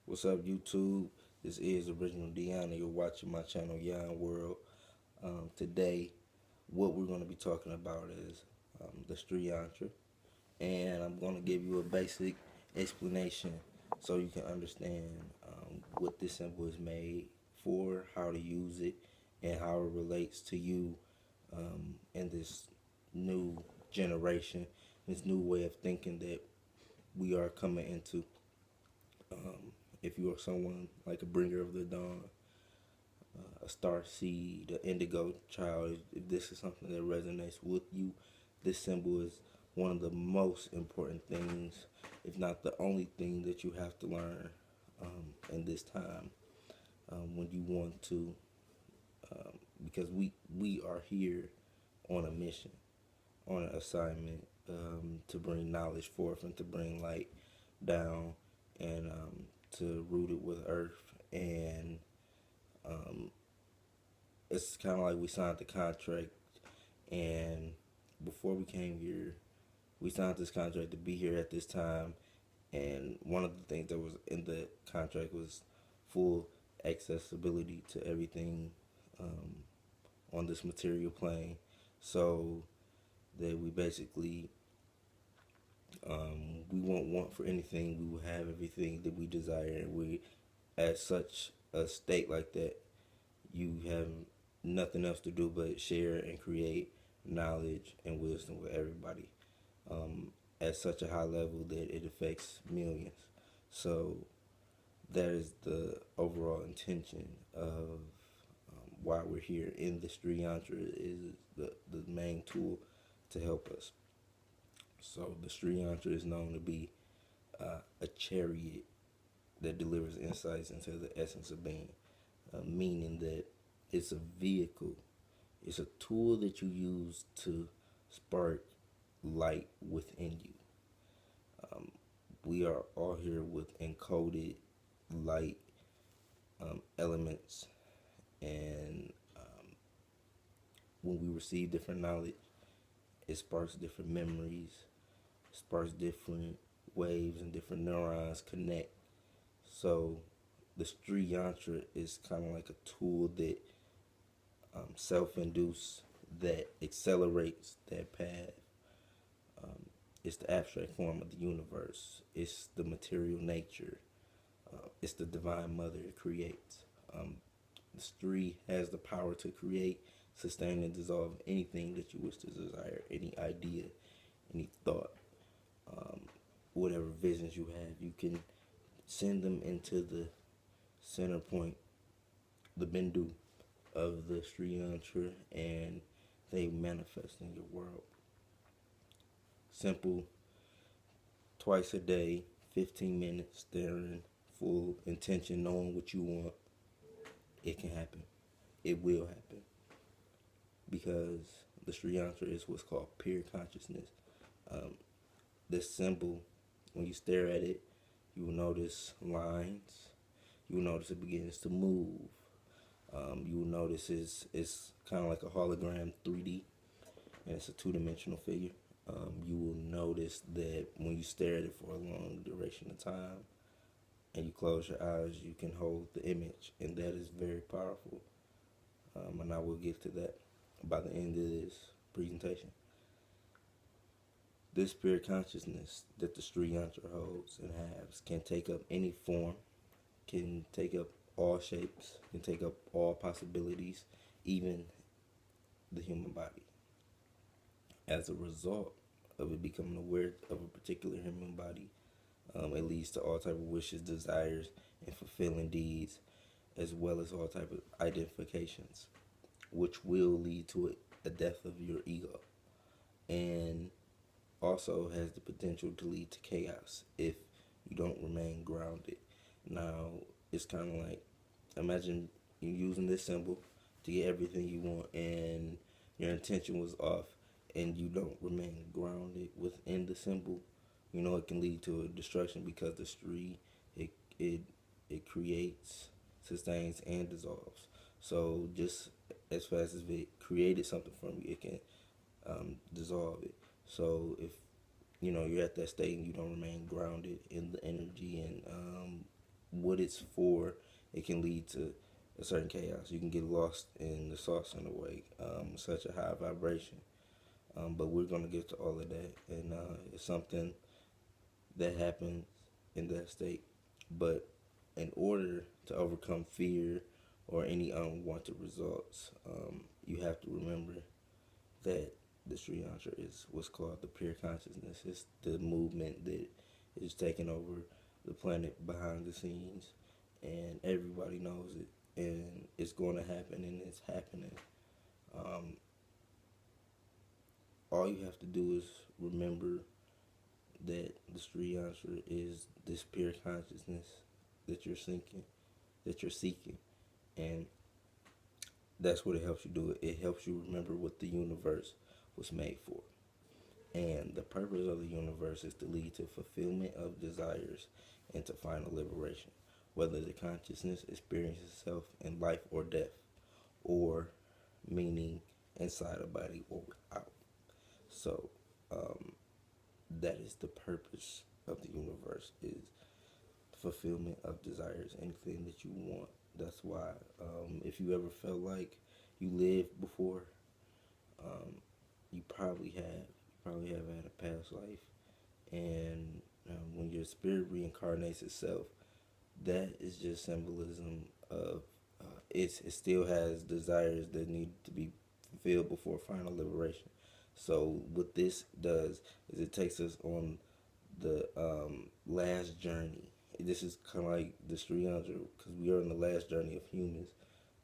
What's up, YouTube? This is Original Dion, and you're watching my channel, Yon World. Today, what we're going to be talking about is the Shree Yantra, and I'm going to give you a basic explanation so you can understand what this symbol is made for, how to use it, and how it relates to you in this new generation, this new way of thinking that we are coming into. If you are someone like a bringer of the dawn, a star seed, an indigo child, if this is something that resonates with you, this symbol is one of the most important things, if not the only thing that you have to learn in this time when you want to, because we are here on a mission, on an assignment to bring knowledge forth and to bring light down and to root it with earth. And um, it's kind of like we signed the contract, and before we came here, we signed this contract to be here at this time. And one of the things that was in the contract was full accessibility to everything on this material plane, so that we basically we won't want for anything. We will have everything that we desire, and we, at such a state like that, you have nothing else to do but share and create knowledge and wisdom with everybody at such a high level that it affects millions. So that is the overall intention of why we're here. In the Shree Yantra is the main tool to help us. So the Shree Yantra is known to be a chariot that delivers insights into the essence of being, meaning that it's a vehicle, it's a tool that you use to spark light within you. We are all here with encoded light elements, and when we receive different knowledge, it sparks different memories, sparks different waves, and different neurons connect. So the Shree Yantra is kind of like a tool that self-induce, that accelerates that path. It's the abstract form of the universe. It's the material nature. It's the divine mother. It creates. The Shree has the power to create, sustain, and dissolve anything that you wish to desire, any idea, any thought, whatever visions you have. You can send them into the center point, the bindu of the Sri Yantra, and they manifest in your world. Simple, twice a day, 15 minutes, staring, full intention, knowing what you want. It can happen. It will happen. Because the Sri Yantra is what's called pure consciousness. This symbol, when you stare at it, you will notice lines. You will notice it begins to move. You will notice it's kind of like a hologram, 3D, and it's a two-dimensional figure. You will notice that when you stare at it for a long duration of time and you close your eyes, you can hold the image, and that is very powerful. And I will get to that by the end of this presentation. This spirit consciousness that the Sri Yantra holds and has can take up any form, can take up all shapes, can take up all possibilities, even the human body. As a result of it becoming aware of a particular human body, it leads to all type of wishes, desires, and fulfilling deeds, as well as all type of identifications, which will lead to a death of your ego, and also has the potential to lead to chaos if you don't remain grounded. Now, it's kind of like, imagine you using this symbol to get everything you want, and your intention was off, and you don't remain grounded within the symbol. You know, it can lead to a destruction, because the Shree, it creates, sustains, and dissolves. So just as fast as it created something from you, it can dissolve it. So if you're at that state and you don't remain grounded in the energy and what it's for, it can lead to a certain chaos. You can get lost in the sauce in a way, such a high vibration. But we're gonna get to all of that, and it's something that happens in that state. But in order to overcome fear or any unwanted results, you have to remember that the Shri Yantra is what's called the pure consciousness. It's the movement that is taking over the planet behind the scenes, and everybody knows it, and it's going to happen, and it's happening. Um, all you have to do is remember that the Sri Yantra is this pure consciousness that you're seeking, and that's what it helps you do. It helps you remember what the universe was made for. And the purpose of the universe is to lead to fulfillment of desires and to final liberation, whether the consciousness experiences itself in life or death, or meaning inside a body or without. So that is the purpose of the universe, is fulfillment of desires, anything that you want. That's why if you ever felt like you lived before, um, you probably have had a past life, and when your spirit reincarnates itself, that is just symbolism of it still has desires that need to be fulfilled before final liberation. So what this does is it takes us on the last journey. This is kind of like the Sri Yantra, because we are in the last journey of humans.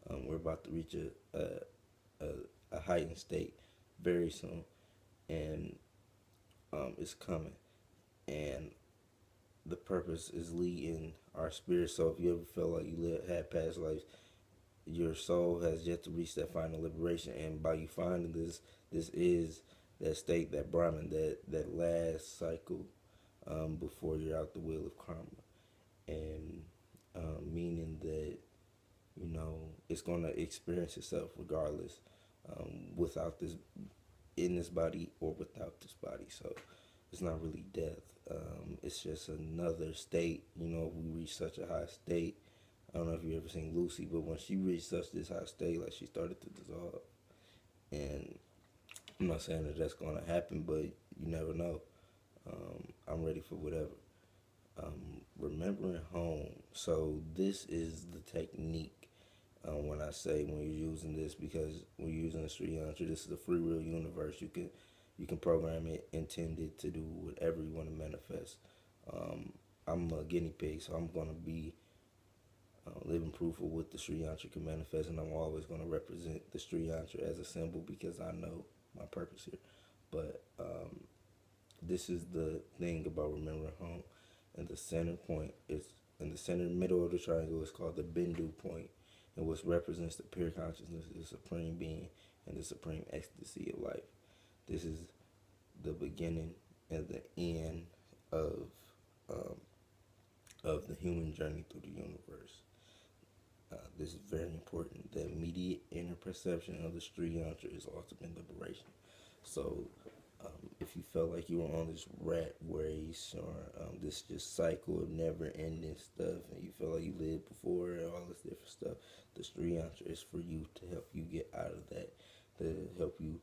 We're about to reach a heightened state very soon, and it's coming. And the purpose is leading our spirit. So if you ever felt like you had past lives, your soul has yet to reach that final liberation. And by you finding this is that state, that Brahman, that last cycle before you're out the wheel of karma. And meaning that, it's going to experience itself regardless, without this, in this body or without this body. So it's not really death. It's just another state. We reach such a high state. I don't know if you ever seen Lucy, but when she reached this high state, like, she started to dissolve. And I'm not saying that that's going to happen, but you never know. I'm ready for whatever. Remembering home. So this is the technique when I say when you're using this, because when you're using the Sri Yantra, this is a free will universe. You can program it intended to do whatever you want to manifest. I'm a guinea pig, so I'm going to be living proof of what the Sri Yantra can manifest, and I'm always going to represent the Sri Yantra as a symbol because I know my purpose here. But this is the thing about remembering home. And the center point is in the center middle of the triangle is called the Bindu point, and what represents the pure consciousness, the supreme being, and the supreme ecstasy of life. This is the beginning and the end of the human journey through the universe. This is very important. The immediate inner perception of the Sri Yantra is ultimate liberation. So if you felt like you were on this rat race, or this just cycle of never-ending stuff, and you felt like you lived before and all this different stuff, the Sri Yantra is for you, to help you get out of that, to help you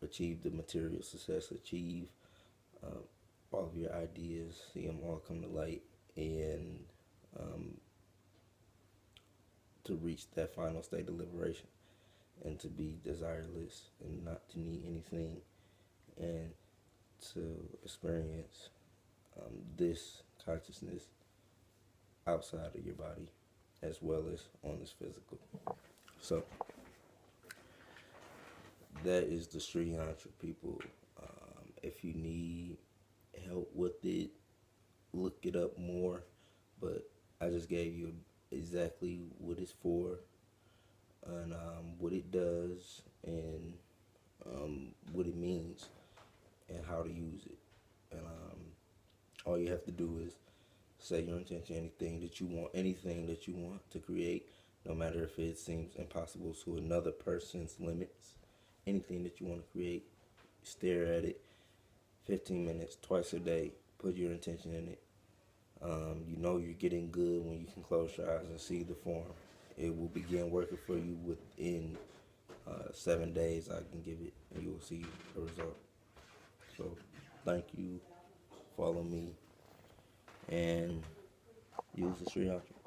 achieve the material success, achieve all of your ideas, see them all come to light, and to reach that final state of liberation, and to be desireless and not to need anything, and to experience this consciousness outside of your body as well as on this physical. So that is the Sri Yantra, people. If you need help with it, look it up more, but I just gave you exactly what it's for, and what it does, and what it means, and how to use it. And all you have to do is say your intention, anything that you want to create, no matter if it seems impossible to another person's limits. Anything that you want to create, stare at it 15 minutes twice a day, put your intention in it. You know you're getting good when you can close your eyes and see the form. It will begin working for you within 7 days. I can give it, and you will see a result. So, thank you. Follow me and use the Shri Yantra.